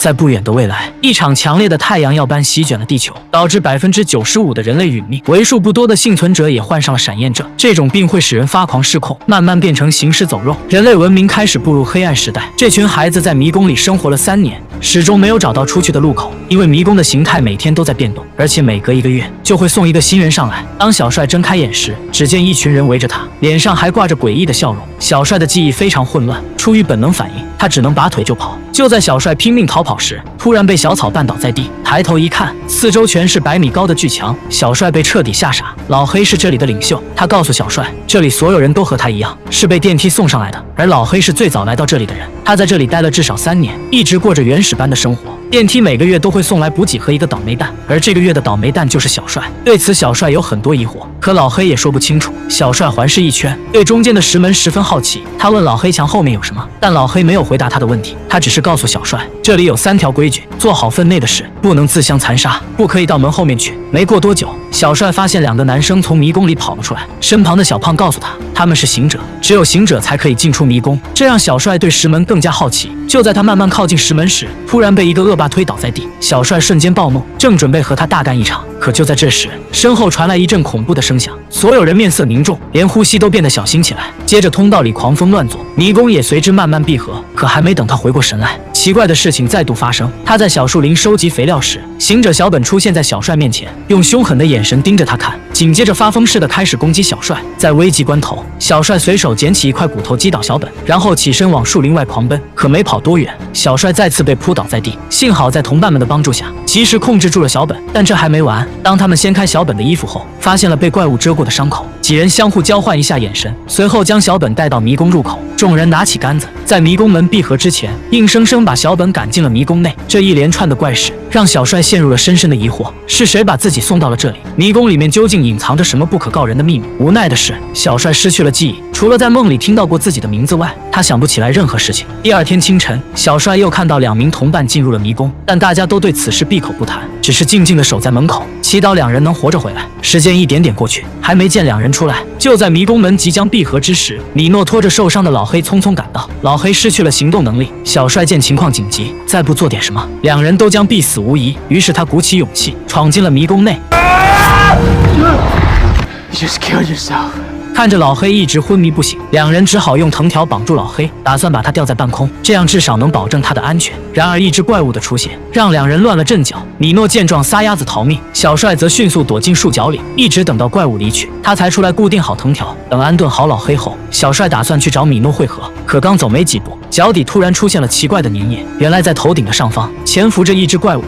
在不远的未来，一场强烈的太阳耀斑席卷了地球，导致95%的人类殒命，为数不多的幸存者也患上了闪焰症。这种病会使人发狂失控，慢慢变成行尸走肉，人类文明开始步入黑暗时代。这群孩子在迷宫里生活了3年，始终没有找到出去的路口，因为迷宫的形态每天都在变动，而且每隔1个月就会送一个新人上来。当小帅睁开眼时，只见一群人围着他，脸上还挂着诡异的笑容。小帅的记忆非常混乱，出于本能反应，他只能拔腿就跑。就在小帅拼命逃跑时，突然被小草绊倒在地，抬头一看，四周全是100米高的巨墙，小帅被彻底吓傻。老黑是这里的领袖，他告诉小帅，这里所有人都和他一样，是被电梯送上来的，而老黑是最早来到这里的人，他在这里待了至少3年，一直过着原始般的生活。电梯每个月都会送来补给和一个倒霉蛋，而这个月的倒霉蛋就是小帅。对此，小帅有很多疑惑，可老黑也说不清楚。小帅环视一圈，对中间的石门十分好奇，他问老黑墙后面有什么，但老黑没有回答他的问题，他只是告诉小帅，这里有3条规矩，做好分内的事，不能自相残杀，不可以到门后面去。没过多久，小帅发现2个男生从迷宫里跑了出来，身旁的小胖告诉他，他们是行者，只有行者才可以进出迷宫，这让小帅对石门更加好奇。就在他慢慢靠近石门时，突然被一个恶霸推倒在地，小帅瞬间暴怒，正准备和他大干一场，可就在这时，身后传来一阵恐怖的声响，所有人面色凝重，连呼吸都变得小心起来。接着通道里狂风乱作，迷宫也随之慢慢闭合。可还没等他回过神来，奇怪的事情再度发生。他在小树林收集肥料时，行者小本出现在小帅面前，用凶狠的眼神盯着他看，紧接着发疯似的开始攻击小帅。在危急关头，小帅随手捡起一块骨头击倒小本，然后起身往树林外狂奔。可没跑多远，小帅再次被扑倒在地，幸好在同伴们的帮助下，及时控制住了小本。但这还没完，当他们掀开小本的衣服后，发现了被怪物遮过的伤口。几人相互交换一下眼神，随后将小本带到迷宫入口。众人拿起杆子，在迷宫门闭合之前，硬生生把小本赶进了迷宫内。这一连串的怪事让小帅陷入了深深的疑惑：是谁把自己送到了这里？迷宫里面究竟隐藏着什么不可告人的秘密？无奈的是，小帅失去了记忆，除了在梦里听到过自己的名字外，他想不起来任何事情。第2天清晨，小帅又看到2名同伴进入了迷宫，但大家都对此事闭口不谈，只是静静地守在门口，祈祷2人能活着回来。时间一点点过去，还没见2人出来，就在迷宫门即将闭合之时，米诺拖着受伤的老黑匆匆赶到。老黑失去了行动能力，小帅见情况紧急，再不做点什么，2人都将必死无疑。于是他鼓起勇气，闯进了迷宫内。Just kill yourself. 看着老黑一直昏迷不醒，2人只好用藤条绑住老黑，打算把他吊在半空，这样至少能保证他的安全。然而一只怪物的出现让2人乱了阵脚，米诺见状撒丫子逃命，小帅则迅速躲进树角里，一直等到怪物离去，他才出来固定好藤条。等安顿好老黑后，小帅打算去找米诺会合，可刚走没几步，脚底突然出现了奇怪的粘液，原来在头顶的上方潜伏着一只怪物。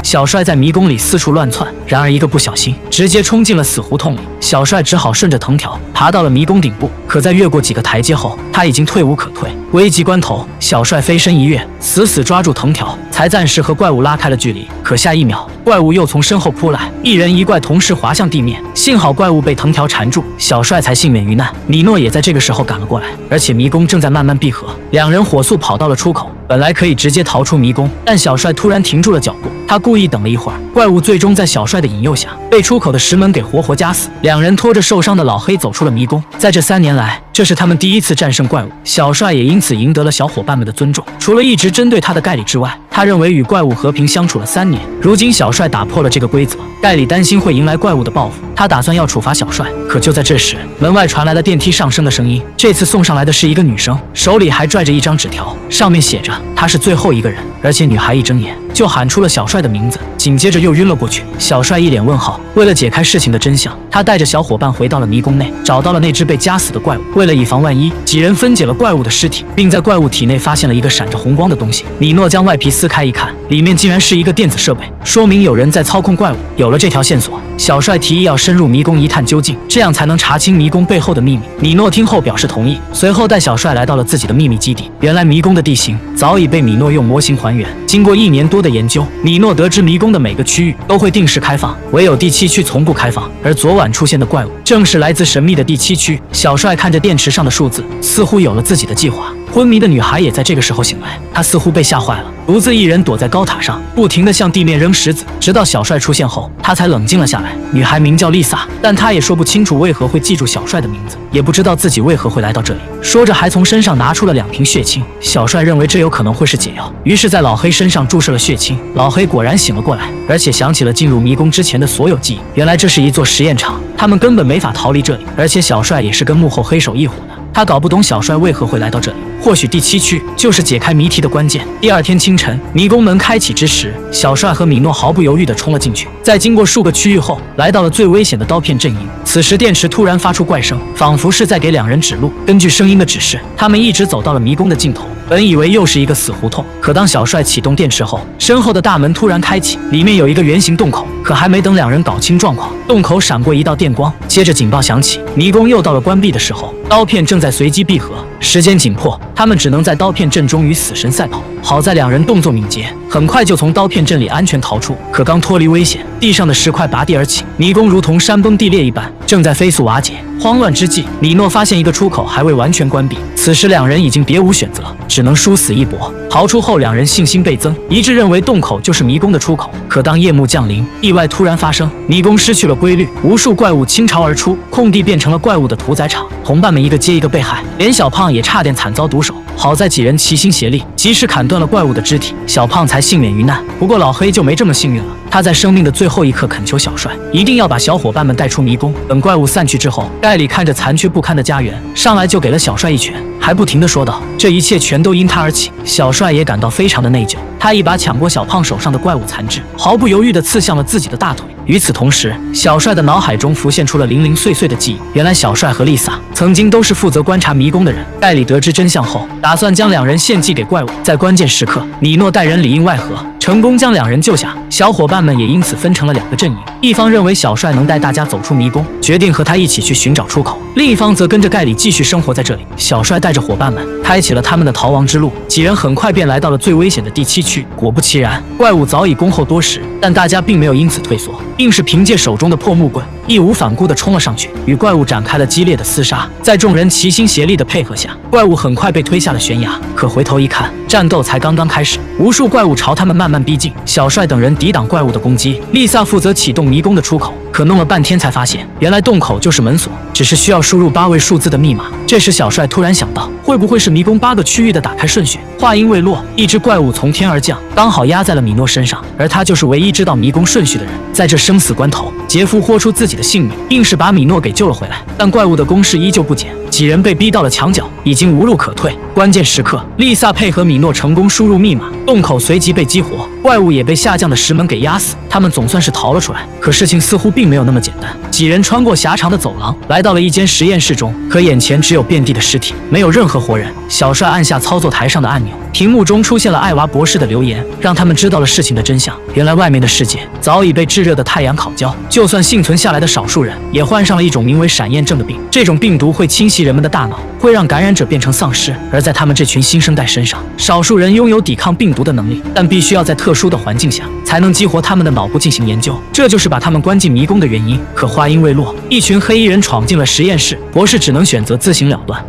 小帅在迷宫里四处乱窜，然而一个不小心，直接冲进了死胡同里。小帅只好顺着藤条爬到了迷宫顶部，可在越过几个台阶后，他已经退无可退。危急关头，小帅飞身一跃，死死抓住藤条，才暂时和怪物拉开了距离。可下一秒，怪物又从身后扑来，一人一怪同时滑向地面。幸好怪物被藤条缠住，小帅才幸免于难。米诺也在这个时候赶了过来，而且迷宫正在慢慢闭合，2人火速跑到了出口。本来可以直接逃出迷宫，但小帅突然停住了脚步。他故意等了一会儿，怪物最终在小帅的引诱下，被出口的石门给活活夹死。2人拖着受伤的老黑走出了迷宫。在这3年来，这是他们第一次战胜怪物，小帅也因此赢得了小伙伴们的尊重。除了一直针对他的盖里之外，他认为与怪物和平相处了3年，如今小帅打破了这个规则，盖里担心会迎来怪物的报复，他打算要处罚小帅。可就在这时，门外传来了电梯上升的声音，这次送上来的是一个女生，手里还拽着一张纸条，上面写着她是最后一个人，而且女孩一睁眼就喊出了小帅的名字，紧接着又晕了过去。小帅一脸问号。为了解开事情的真相，他带着小伙伴回到了迷宫内，找到了那只被夹死的怪物。为了以防万一，几人分解了怪物的尸体，并在怪物体内发现了一个闪着红光的东西。米诺将外皮撕开一看，里面竟然是一个电子设备，说明有人在操控怪物。有了这条线索，小帅提议要深入迷宫一探究竟，这样才能查清迷宫背后的秘密。米诺听后表示同意，随后带小帅来到了自己的秘密基地。原来迷宫的地形早已被米诺用模型还原，经过1年多的研究，米诺得知迷宫的每个区域都会定时开放，唯有第7区从不开放。而昨晚出现的怪物正是来自神秘的第7区。小帅看着电池上的数字，似乎有了自己的计划。昏迷的女孩也在这个时候醒来，她似乎被吓坏了，独自一人躲在高塔上，不停地向地面扔石子，直到小帅出现后，她才冷静了下来。女孩名叫丽萨，但她也说不清楚为何会记住小帅的名字，也不知道自己为何会来到这里。说着，还从身上拿出了2瓶血清。小帅认为这有可能会是解药，于是在老黑身上注射了血清。老黑果然醒了过来，而且想起了进入迷宫之前的所有记忆。原来这是一座实验场，他们根本没法逃离这里，而且小帅也是跟幕后黑手一伙的。他搞不懂小帅为何会来到这里，或许第7区就是解开谜题的关键。第2天清晨，迷宫门开启之时，小帅和米诺毫不犹豫地冲了进去。在经过数个区域后，来到了最危险的刀片阵营。此时电池突然发出怪声，仿佛是在给2人指路。根据声音的指示，他们一直走到了迷宫的尽头。本以为又是一个死胡同，可当小帅启动电池后，身后的大门突然开启，里面有一个圆形洞口。可还没等2人搞清状况，洞口闪过一道电光，接着警报响起，迷宫又到了关闭的时候。刀片正在随机闭合，时间紧迫，他们只能在刀片阵中与死神赛跑。好在2人动作敏捷，很快就从刀片阵里安全逃出。可刚脱离危险，地上的石块拔地而起，迷宫如同山崩地裂一般，正在飞速瓦解。慌乱之际，米诺发现一个出口还未完全关闭，此时2人已经别无选择，只能殊死一搏。逃出后，2人信心倍增，一致认为洞口就是迷宫的出口。可当夜幕降临，意外突然发生，迷宫失去了规律，无数怪物倾巢而出，空地变成了怪物的屠宰场。同伴们一个接一个被害，连小胖也差点惨遭毒手。好在几人齐心协力，及时砍断了怪物的肢体，小胖才幸免于难。不过老黑就没这么幸运了，他在生命的最后一刻恳求小帅一定要把小伙伴们带出迷宫。等怪物散去之后，盖里看着残缺不堪的家园，上来就给了小帅一拳，还不停地说道：“这一切全都因他而起。”小帅也感到非常的内疚，他一把抢过小胖手上的怪物残肢，毫不犹豫地刺向了自己的大腿。与此同时，小帅的脑海中浮现出了零零碎碎的记忆。原来小帅和丽萨曾经都是负责观察迷宫的人。盖里得知真相后，打算将2人献祭给怪物。在关键时刻，米诺带人里应外合，成功将2人救下。小伙伴们也因此分成了2个阵营，一方认为小帅能带大家走出迷宫，决定和他一起去寻找出口；另一方则跟着盖里继续生活在这里。小帅带着伙伴们开启了他们的逃亡之路，几人很快便来到了最危险的第7区。果不其然，怪物早已恭候多时，但大家并没有因此退缩，硬是凭借手中的破木棍义无反顾地冲了上去，与怪物展开了激烈的厮杀。在众人齐心协力的配合下，怪物很快被推下了悬崖。可回头一看，战斗才刚刚开始，无数怪物朝他们慢慢逼近。小帅等人抵挡怪物的攻击，丽萨负责启动迷宫的出口。可弄了半天才发现，原来洞口就是门锁，只是需要输入8位数字的密码。这时小帅突然想到，会不会是迷宫8个区域的打开顺序？话音未落，一只怪物从天而降，刚好压在了米诺身上，而他就是唯一知道迷宫顺序的人。在这生死关头，杰夫豁出自己的性命，硬是把米诺给救了回来。但怪物的攻势依旧不减，几人被逼到了墙角，已经无路可退。关键时刻，丽萨配合米诺成功输入密码，洞口随即被激活，怪物也被下降的石门给压死。他们总算是逃了出来，可事情似乎并没有那么简单。几人穿过狭长的走廊，来到了一间实验室中，可眼前只有遍地的尸体，没有任何活人。小帅按下操作台上的按钮，屏幕中出现了艾娃博士的留言，让他们知道了事情的真相。原来外面的世界早已被炙热的太阳烤焦，就算幸存下来的少数人，也患上了一种名为闪焰症的病。这种病毒会侵袭人们的大脑，会让感染者变成丧尸。而在他们这群新生代身上，少数人拥有抵抗病毒的能力，但必须要在特殊的环境下才能激活他们的脑部进行研究，这就是把他们关进迷宫的原因。可话音未落，一群黑衣人闯进了实验室，博士只能选择自行了断。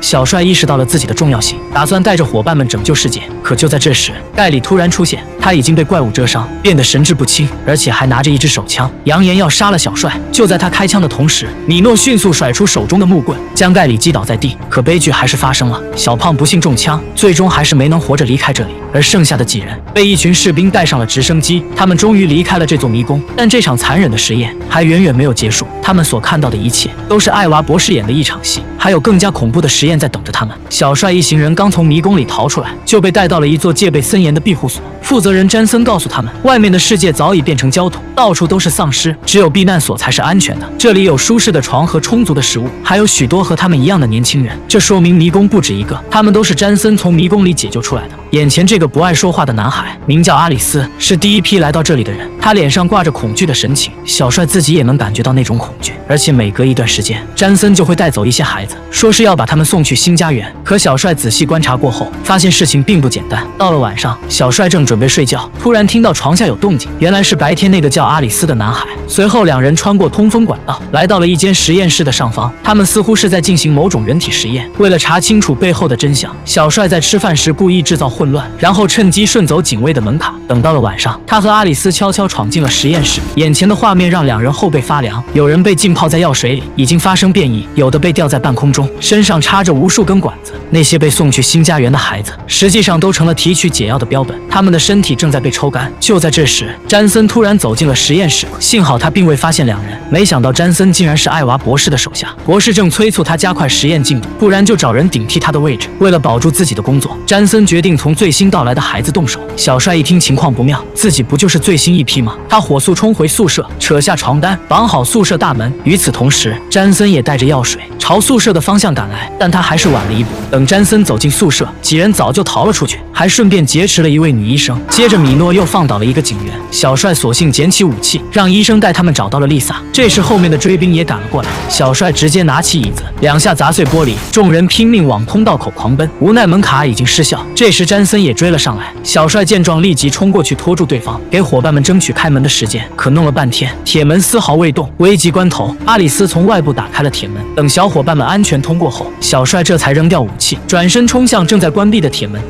小帅意识到了自己的重要性，打算带着伙伴们拯救世界。可就在这时，盖里突然出现，他已经被怪物蛰伤，变得神志不清，而且还拿着一支手枪，扬言要杀了小帅。就在他开枪的同时，米诺迅速甩出手中的木棍，将盖里击倒在地。可悲剧还是发生了，小胖不幸中枪，最终还是没能活着离开这里。而剩下的几人被一群士兵带上了直升机，他们终于离开了这座迷宫。但这场残忍的实验还远远没有结束，他们所看到的一切都是艾娃博士演的一场戏，还有更加恐怖的实验在等着他们。小帅一行人刚从迷宫里逃出来，就被带到了一座戒备森严的庇护所。负责人詹森告诉他们，外面的世界早已变成焦土，到处都是丧尸，只有避难所才是安全的。这里有舒适的床和充足的食物，还有许多和他们一样的年轻人。这说明迷宫不止一个，他们都是詹森从迷宫里解救出来的。眼前这个不爱说话的男孩名叫阿里斯，是第一批来到这里的人。他脸上挂着恐惧的神情，小帅自己也能感觉到那种恐惧。而且每隔一段时间，詹森就会带走一些孩子，说是要把他们送去新家园。可小帅仔细观察过后，发现事情并不简单。到了晚上，小帅正准备睡觉，突然听到床下有动静，原来是白天那个叫阿里斯的男孩。随后两人穿过通风管道，来到了一间实验室的上方，他们似乎是在进行某种人体实验。为了查清楚背后的真相，小帅在吃饭时故意制造混乱，然后趁机顺走警卫的门卡。等到了晚上，他和阿里斯悄悄闯进了实验室，眼前的画面让两人后背发凉。有人被浸泡在药水里，已经发生变异；有的被吊在半空中，身上插着无数根管子。那些被送去新家园的孩子，实际上都成了提取解药的标本，他们的身体正在被抽干。就在这时，詹森突然走进了实验室，幸好他并未发现两人。没想到詹森竟然是艾娃博士的手下，博士正催促他加快实验进度，不然就找人顶替他的位置。为了保住自己的工作，詹森决定从最新到来的孩子动手。小帅一听情况不妙，自己不就是最新一批吗？他火速冲回宿舍，扯下床单，绑好宿舍大门。与此同时，詹森也带着药水朝宿舍的方向赶来，但他还是晚了一步。等詹森走进宿舍，几人早就逃了出去，还顺便劫持了一位女医生。接着米诺又放倒了一个警员，小帅索性捡起武器，让医生带他们找到了丽萨。这时后面的追兵也赶了过来，小帅直接拿起椅子，两下砸碎玻璃，众人拼命往通道口狂奔，无奈门卡已经失效。这时詹森也追了上来，小帅见状立即冲过去拖住对方，给伙伴们争取开门的时间。可弄了半天，铁门丝毫未动。危急关头，阿里斯从外部打开了铁门，等小伙伴们安全通过后，小帅这才扔掉武器，转身冲向正在关闭的铁门。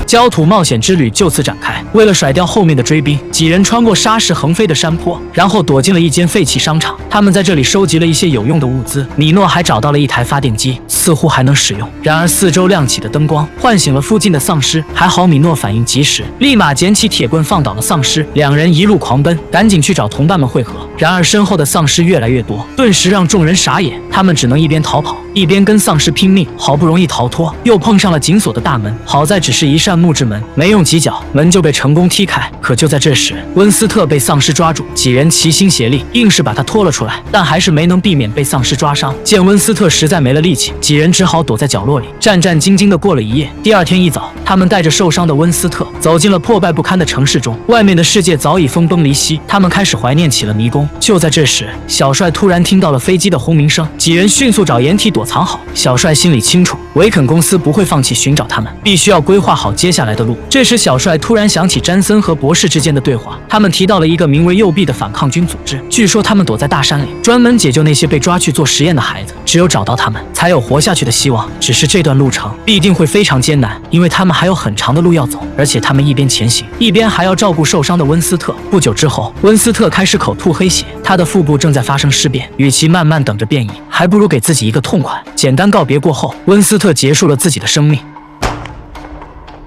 焦土冒险之旅就此展开。为了甩掉后面的追兵，几人穿过沙石横飞的山坡，然后躲进了一间废弃商场。他们在这里收集了一些有用的物资，米诺还找到了一台发电机，似乎还能使用。然而四周亮起的灯光唤醒了附近的丧尸，还好米诺反应及时，立马捡起铁棍放倒了丧尸。两人一路狂奔，赶紧去找同伴们会合。然而身后的丧尸越来越多，顿时让众人傻眼。他们只能一边逃跑，一边跟丧尸拼命。好不容易逃脱，又碰上了紧锁的大门，好在只是一扇木质门，没用几脚，门就被成功踢开。可就在这时，温斯特被丧尸抓住，几人齐心协力，硬是把他拖了出来，但还是没能避免被丧尸抓伤。见温斯特实在没了力气，几人只好躲在角落里，战战兢兢地过了一夜。第二天一早，他们带着受伤的温斯特走进了破败不堪的城市中，外面的世界早已分崩离析，他们开始怀念起了迷宫。就在这时，小帅突然听到了飞机的轰鸣声，几人迅速找掩体躲藏好。小帅心里清楚，维肯公司不会放弃寻找他们，必须要规划好接下来的路。这时小帅突然想起詹森和博士之间的对话，他们提到了一个名为右臂的反抗军组织，据说他们躲在大山里，专门解救那些被抓去做实验的孩子，只有找到他们，才有活下去的希望。只是这段路程必定会非常艰难，因为他们还有很长的路要走，而且他们一边前行，一边还要照顾受伤的温斯特。不久之后，温斯特开始口吐黑血，他的腹部正在发生尸变，与其慢慢等着变异，还不如给自己一个痛快。简单告别过后，温斯特结束了自己的生命。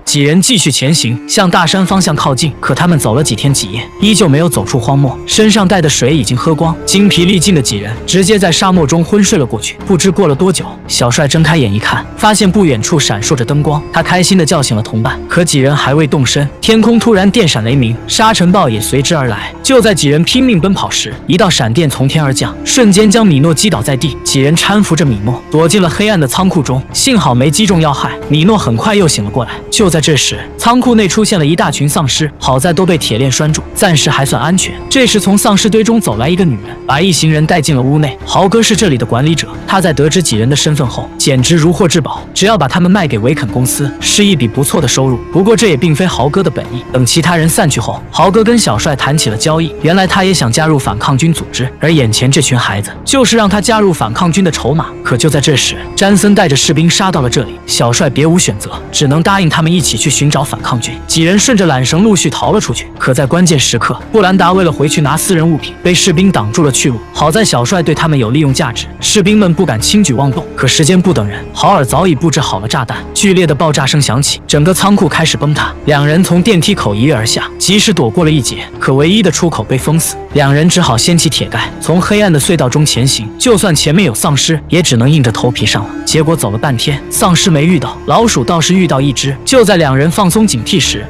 几人继续前行，向大山方向靠近。可他们走了几天几夜，依旧没有走出荒漠，身上带的水已经喝光，精疲力尽的几人直接在沙漠中昏睡了过去。不知过了多久，小帅睁开眼一看，发现不远处闪烁着灯光，他开心地叫醒了同伴。可几人还未动身，天空突然电闪雷鸣，沙尘暴也随之而来。就在几人拼命奔跑时，一道闪电从天而降，瞬间将米诺击倒在地。几人搀扶着米诺躲进了黑暗的仓库中，幸好没击中要害，米诺很快又醒了过来。就在这时，仓库内出现了一大群丧尸，好在都被铁链拴住，暂时还算安全。这时从丧尸堆中走来一个女人，把一行人带进了屋内。豪哥是这里的管理者，他在得知几人的身份后，简直如获至宝，只要把他们卖给维肯公司，是一笔不错的收入。不过这也并非豪哥的本意。等其他人散去后，豪哥跟小帅谈起了交易，原来他也想加入反抗军组织，而眼前这群孩子就是让他加入反抗军的筹码。可就在这时，詹森带着士兵杀到了这里，小帅别无选择，只能答应他们一起去寻找反抗军。几人顺着缆绳陆续逃了出去。可在关键时刻，布兰达为了回去拿私人物品，被士兵挡住了去路。好在小帅对他们有利用价值，士兵们不敢轻举妄动。可时间不等人，豪尔早已布置好了炸弹，剧烈的爆炸声响起，整个仓库开始崩塌。两人从电梯口一跃而下，及时躲过了一劫，可唯一的出口被封死。两人只好掀起铁盖，从黑暗的隧道中前行。就算前面有丧尸，也只能硬着头皮上了。结果走了半天，丧尸没遇到，老鼠倒是遇到一只。就在两人放松警惕时，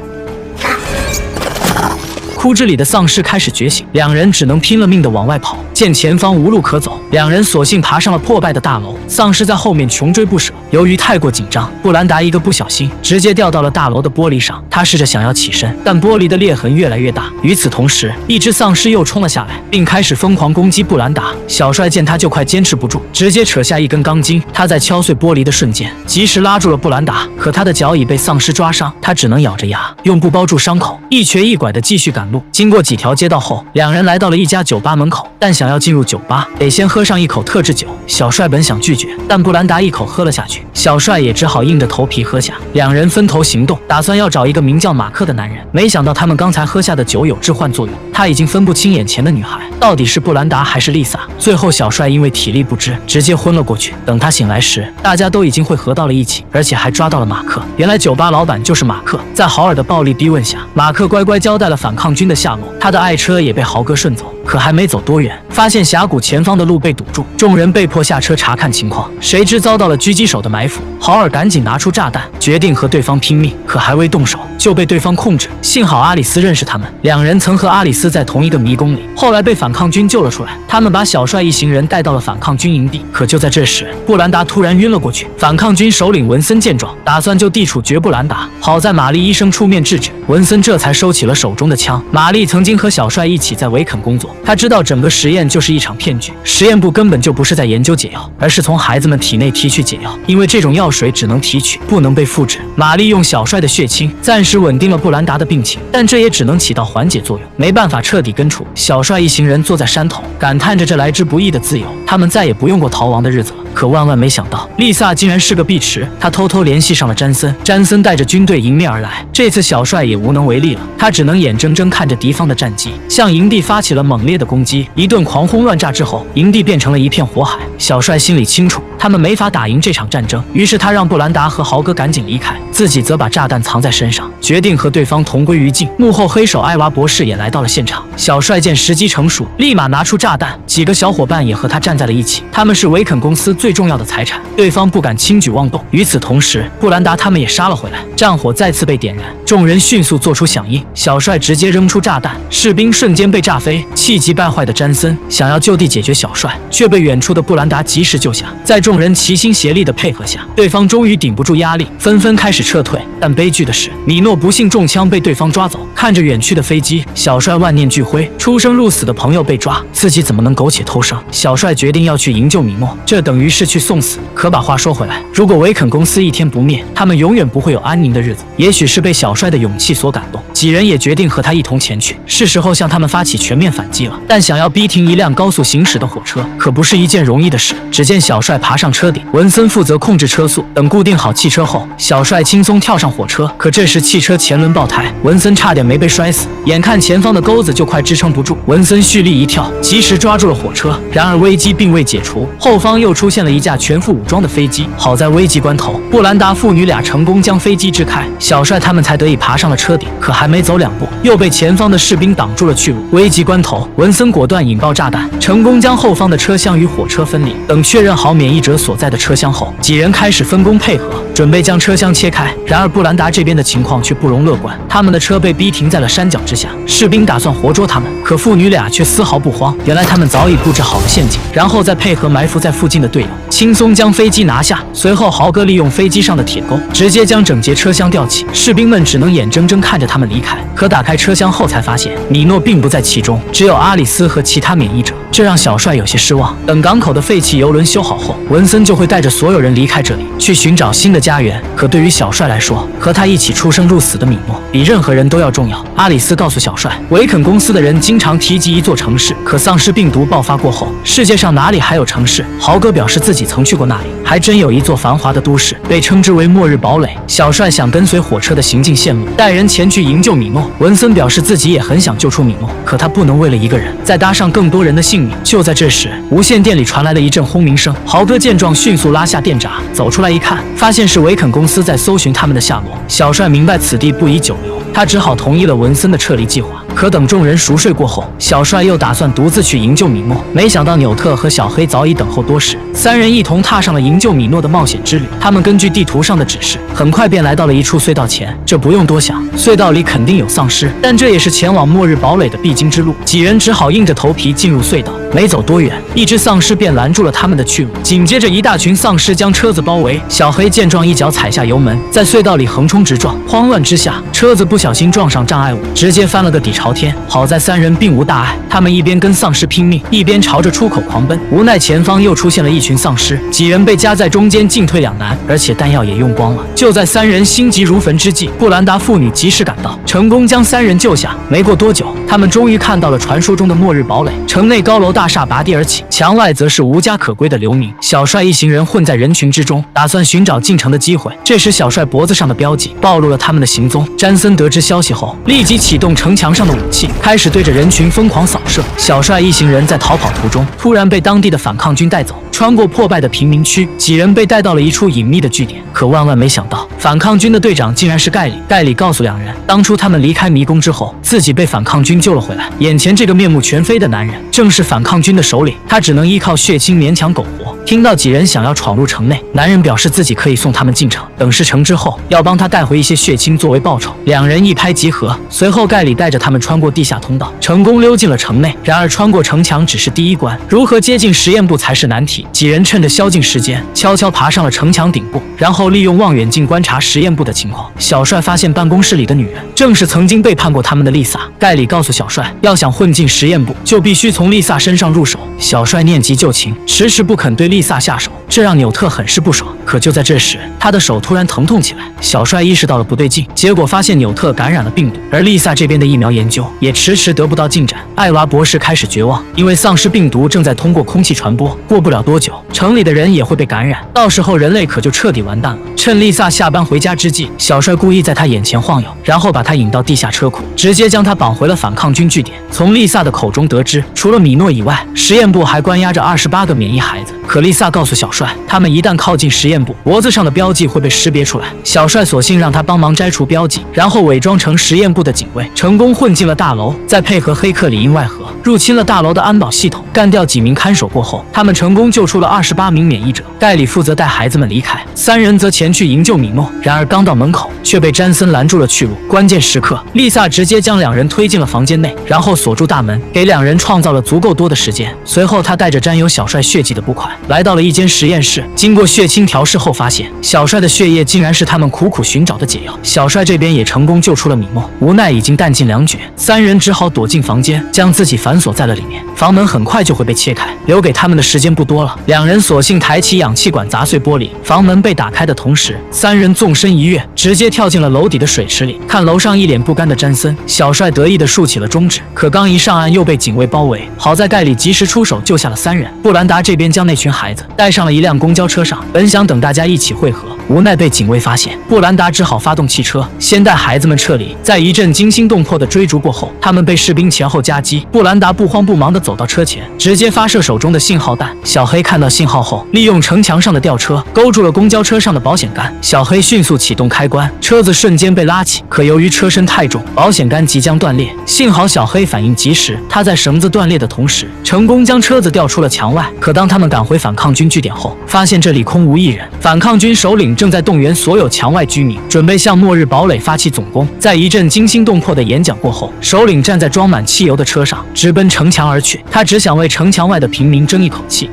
窟窿里的丧尸开始觉醒，两人只能拼了命地往外跑。见前方无路可走，两人索性爬上了破败的大楼。丧尸在后面穷追不舍，由于太过紧张，布兰达一个不小心直接掉到了大楼的玻璃上。他试着想要起身，但玻璃的裂痕越来越大。与此同时，一只丧尸又冲了下来，并开始疯狂攻击布兰达。小帅见他就快坚持不住，直接扯下一根钢筋。他在敲碎玻璃的瞬间，及时拉住了布兰达，可他的脚已被丧尸抓伤，他只能咬着牙，用布包住伤口，一瘸一拐地继续赶路。经过几条街道后，两人来到了一家酒吧门口，但想要进入酒吧，得先喝上一口特制酒。小帅本想拒绝，但布兰达一口喝了下去，小帅也只好硬着头皮喝下。两人分头行动，打算要找一个名叫马克的男人。没想到他们刚才喝下的酒有致幻作用，他已经分不清眼前的女孩到底是布兰达还是丽萨。最后，小帅因为体力不支，直接昏了过去。等他醒来时，大家都已经汇合到了一起，而且还抓到了马克。原来酒吧老板就是马克。在豪尔的暴力逼问下，马克乖乖交代了反抗军的下落，他的爱车也被豪哥顺走。可还没走多远，发现峡谷前方的路被堵住，众人被迫下车查看情况。谁知遭到了狙击手的埋伏，豪尔赶紧拿出炸弹，决定和对方拼命。可还未动手，就被对方控制。幸好阿里斯认识他们，两人曾和阿里斯在同一个迷宫里，后来被反抗军救了出来。他们把小帅一行人带到了反抗军营地。可就在这时，布兰达突然晕了过去。反抗军首领文森见状，打算就地处决布兰达。好在玛丽医生出面制止，文森这才收起了手中的枪。玛丽曾经和小帅一起在维肯工作，他知道整个实验就是一场骗局。实验部根本就不是在研究解药，而是从孩子们体内提取解药，因为这种药水只能提取，不能被复制。玛丽用小帅的血清暂时稳定了布兰达的病情，但这也只能起到缓解作用，没办法彻底根除。小帅一行人坐在山头，感叹着这来之不易的自由，他们再也不用过逃亡的日子了。可万万没想到，丽萨竟然是个碧池。他偷偷联系上了詹森，詹森带着军队迎面而来。这次小帅也无能为力了，他只能眼睁睁看着敌方的战机向营地发起了猛烈的攻击。一顿狂轰乱炸之后，营地变成了一片火海。小帅心里清楚，他们没法打赢这场战争，于是他让布兰达和豪哥赶紧离开，自己则把炸弹藏在身上，决定和对方同归于尽。幕后黑手艾娃博士也来到了现场。小帅见时机成熟，立马拿出炸弹，几个小伙伴也和他站在了一起。他们是维肯公司最重要的财产，对方不敢轻举妄动。与此同时，布兰达他们也杀了回来，战火再次被点燃，众人迅速做出响应。小帅直接扔出炸弹，士兵瞬间被炸飞。气急败坏的詹森想要就地解决小帅，却被远处的布兰达及时救下。在众人齐心协力的配合下，对方终于顶不住压力，纷纷开始撤退。但悲剧的是，米诺不幸中枪被对方抓走。看着远去的飞机，小帅万念俱灰，出生入死的朋友被抓，自己怎么能苟且偷生？小帅决定要去营救米诺，这等于是去送死。可把话说回来，如果维肯公司一天不灭，他们永远不会有安宁的日子。也许是被小帅的勇气所感动，几人也决定和他一同前去，是时候向他们发起全面反击了。但想要逼停一辆高速行驶的火车，可不是一件容易的事。只见小帅爬上车顶，文森负责控制车速。等固定好汽车后，小帅轻松跳上火车。可这时汽车前轮爆胎，文森差点没被摔死。眼看前方的钩子就快支撑不住，文森蓄力一跳，及时抓住了火车。然而危机并未解除，后方又出现了一架全副武装的飞机。好在危急关头，布兰达父女俩成功将飞机支开，小帅他们才得以爬上了车顶。可还没走两步，又被前方的士兵挡住了去路。危急关头，文森果断引爆炸弹，成功将后方的车厢与火车分离。等确认好免疫者所在的车厢后，几人开始分工配合，准备将车厢切开。然而布兰达这边的情况却不容乐观，他们的车被逼停在了山脚之下，士兵打算活捉他们，可父女俩却丝毫不慌。原来他们早已布置好了陷阱，然后再配合埋伏在附近的队友，轻松将飞机拿下。随后豪哥利用飞机上的铁钩，直接将整节车厢吊起，士兵们只能眼睁睁看着他们离开。可打开车厢后才发现，米诺并不在其中，只有阿里斯和其他免疫者，这让小帅有些失望。等港口的废弃油轮修好后，文森就会带着所有人离开这里，去寻找新的家园。可对于小帅来说，和他一起出生入死的米诺比任何人都要重要。阿里斯告诉小帅，维肯公司的人经常提及一座城市，可丧尸病毒爆发过后，世界上哪里还有城市？豪哥表示自己曾去过那里，还真有一座繁华的都市，被称之为末日堡垒。小帅想跟随火车的行进线路，带人前去营救米诺。文森表示自己也很想救出米诺，可他不能为了一个人再搭上更多人的性命。就在这时，无线电里传来了一阵轰鸣声。豪哥见状，迅速拉下电闸，走出来一看，发现是维肯公司在搜寻他们的下落。小帅明白此地不宜久留，他只好同意了文森的撤离计划。可等众人熟睡过后，小帅又打算独自去营救米诺，没想到纽特和小黑早已等候多时，三人一同踏上了营救米诺的冒险之旅。他们根据地图上的指示，很快便来到了一处隧道前。这不用多想，隧道里肯定有丧尸，但这也是前往末日堡垒的必经之路。几人只好硬着头皮进入隧道。没走多远，一只丧尸便拦住了他们的去路。紧接着，一大群丧尸将车子包围。小黑见状，一脚踩下油门，在隧道里横冲直撞。慌乱之下，车子不小心撞上障碍物，直接翻了个底朝天。好在三人并无大碍，他们一边跟丧尸拼命，一边朝着出口狂奔。无奈前方又出现了一群丧尸，几人被夹在中间，进退两难，而且弹药也用光了。就在三人心急如焚之际，布兰达父女及时赶到，成功将三人救下。没过多久，他们终于看到了传说中的末日堡垒。城内高楼大厦拔地而起，墙外则是无家可归的流民。小帅一行人混在人群之中，打算寻找进城的机会。这时，小帅脖子上的标记暴露了他们的行踪。詹森得知消息后，立即启动城墙上的武器，开始对着人群疯狂扫射。小帅一行人在逃跑途中，突然被当地的反抗军带走。穿过破败的贫民区，几人被带到了一处隐秘的据点。可万万没想到，反抗军的队长竟然是盖里。盖里告诉两人，当初他们离开迷宫之后，自己被反抗军救了回来。眼前这个面目全非的男人，正是反抗军的首领。他只能依靠血亲勉强苟活。听到几人想要闯入城内，男人表示自己可以送他们进城，等事成之后要帮他带回一些血亲作为报酬。两人一拍即合。随后盖里带着他们穿过地下通道，成功溜进了城内。然而穿过城墙只是第一关，如何接近实验部才是难题。几人趁着宵禁时间，悄悄爬上了城墙顶部，然后利用望远镜观察实验部的情况。小帅发现办公室里的女人正是曾经背叛过他们的丽萨。盖里告诉小帅，要想混进实验部，就必须从丽萨身上入手。小帅念及旧情，迟迟不肯对丽萨下手，这让纽特很是不爽。可就在这时，他的手突然疼痛起来。小帅意识到了不对劲，结果发现纽特感染了病毒，而丽萨这边的疫苗研究也迟迟得不到进展。艾娃博士开始绝望，因为丧尸病毒正在通过空气传播，过不了多久，城里的人也会被感染，到时候人类可就彻底完蛋了。趁丽萨下班回家之际，小帅故意在她眼前晃悠，然后把她引到地下车库，直接将她绑回了反抗军据点。从丽萨的口中得知，除了米诺以外，实验部还关押着28个免疫孩子。可丽萨告诉小帅，他们一旦靠近实验部，脖子上的标记会被识别出来。小帅索性让他帮忙摘除标记，然后伪装成实验部的警卫，成功混进了大楼。再配合黑客里应外合，入侵了大楼的安保系统，干掉几名看守过后，他们成功救出了28名免疫者。盖里负责带孩子们离开，三人则前去营救米诺。然而刚到门口，却被詹森拦住了去路。关键时刻，丽萨直接将两人推进了房间内，然后锁住大门，给两人创造了足够多的时间。随后，他带着沾有小帅血迹的布块，来到了一间实验室。经过血清调试后，发现小帅的血液竟然是他们苦苦寻找的解药。小帅这边也成功救出了米诺，无奈已经弹尽粮绝，三人只好躲进房间，将自己反锁在了里面。房门很快就会被切开，留给他们的时间不多了。两人索性抬起氧气管砸碎玻璃，房门被打开的同时，三人纵身一跃，直接跳进了楼底的水池里。看楼上一脸不甘的詹森，小帅得意地竖起了中指，可刚一上岸又被警卫包围。好在盖里及时出手救下了三人。布兰达这边将那群孩子带上了一辆公交车上，本想等大家一起会合，无奈被警卫发现，布兰达只好发动汽车，先带孩子们撤离。在一阵惊心动魄的追逐过后，他们被士兵前后夹击。布兰达不慌不忙地走到车前，直接发射手中的信号弹。小黑看到信号后，利用城墙上的吊车勾住了公交车上的保险杆。小黑迅速启动开关，车子瞬间被拉起。可由于车身太重，保险杆即将断裂。幸好小黑反应及时，他在绳子断裂的同时，成功将车子吊出了墙外。可当他们赶回反抗军据点后，发现这里空无一人。反抗军首领正在动员所有墙外居民，准备向末日堡垒发起总攻。在一阵惊心动魄的演讲过后，首领站在装满汽油的车上，直奔城墙而去。他只想为城墙外的平民争一口气。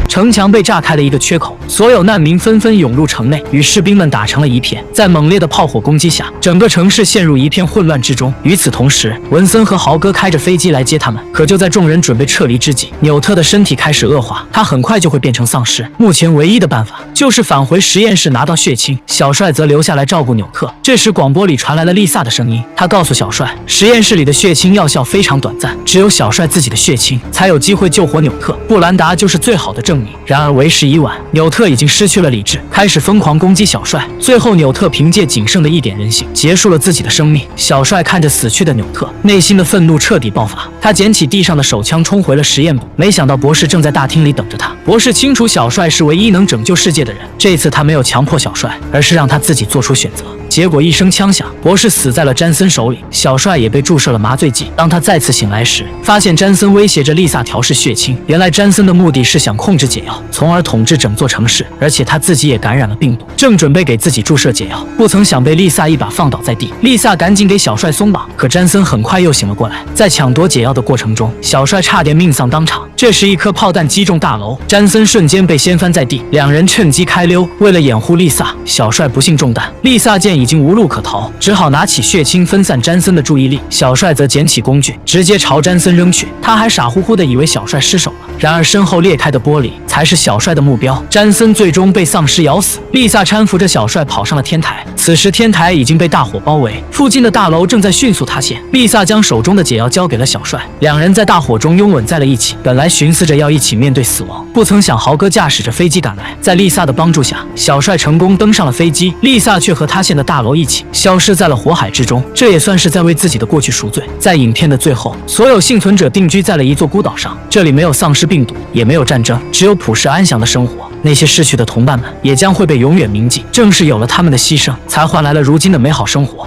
城墙被炸开了一个缺口，所有难民纷纷涌入城内，与士兵们打成了一片。在猛烈的炮火攻击下，整个城市陷入一片混乱之中。与此同时，文森和豪哥开着飞机来接他们。可就在众人准备撤离之际，纽特的身体开始恶化，他很快就会变成丧尸。目前唯一的办法就是返回实验室拿到血清，小帅则留下来照顾纽特。这时广播里传来了丽萨的声音，他告诉小帅，实验室里的血清药效非常短暂，只有小帅自己的血清才有机会救活纽特。布兰达就是最好的证明。然而为时已晚，纽特已经失去了理智，开始疯狂攻击小帅。最后纽特凭借仅剩的一点人性结束了自己的生命。小帅看着死去的纽特，内心的愤怒彻底爆发，他捡起地上的手枪冲回了实验部。没想到博士正在大厅里等着他。博士清楚小帅是唯一能拯救世界的人，这次他没有强迫小帅，而是让他自己做出选择。结果一声枪响，博士死在了詹森手里，小帅也被注射了麻醉剂。当他再次醒来时，发现詹森威胁着丽萨调试血清。原来詹森的目的是想控制解药，从而统治整座城市，而且他自己也感染了病毒，正准备给自己注射解药，不曾想被丽萨一把放倒在地。丽萨赶紧给小帅松绑，可詹森很快又醒了过来。在抢夺解药的过程中，小帅差点命丧当场。这时一颗炮弹击中大楼，詹森瞬间被掀翻在地，两人趁机开溜。为了掩护丽萨，小帅不幸中弹。丽萨见已经无路可逃，只好拿起血清分散詹森的注意力。小帅则捡起工具，直接朝詹森扔去。他还傻乎乎的以为小帅失手了，然而身后裂开的玻璃才是小帅的目标。詹森最终被丧尸咬死。丽萨搀扶着小帅跑上了天台，此时天台已经被大火包围，附近的大楼正在迅速塌陷。丽萨将手中的解药交给了小帅，两人在大火中拥吻在了一起。本来寻思着要一起面对死亡，不曾想豪哥驾驶着飞机赶来，在丽萨的帮助下，小帅成功登上了飞机，丽萨却和塌陷的大楼一起消失在了火海之中。这也算是在为自己的过去赎罪。在影片的最后，所有幸存者定居在了一座孤岛上，这里没有丧尸病毒，也没有战争，只有朴实安详的生活。那些逝去的同伴们也将会被永远铭记，正是有了他们的牺牲，才换来了如今的美好生活。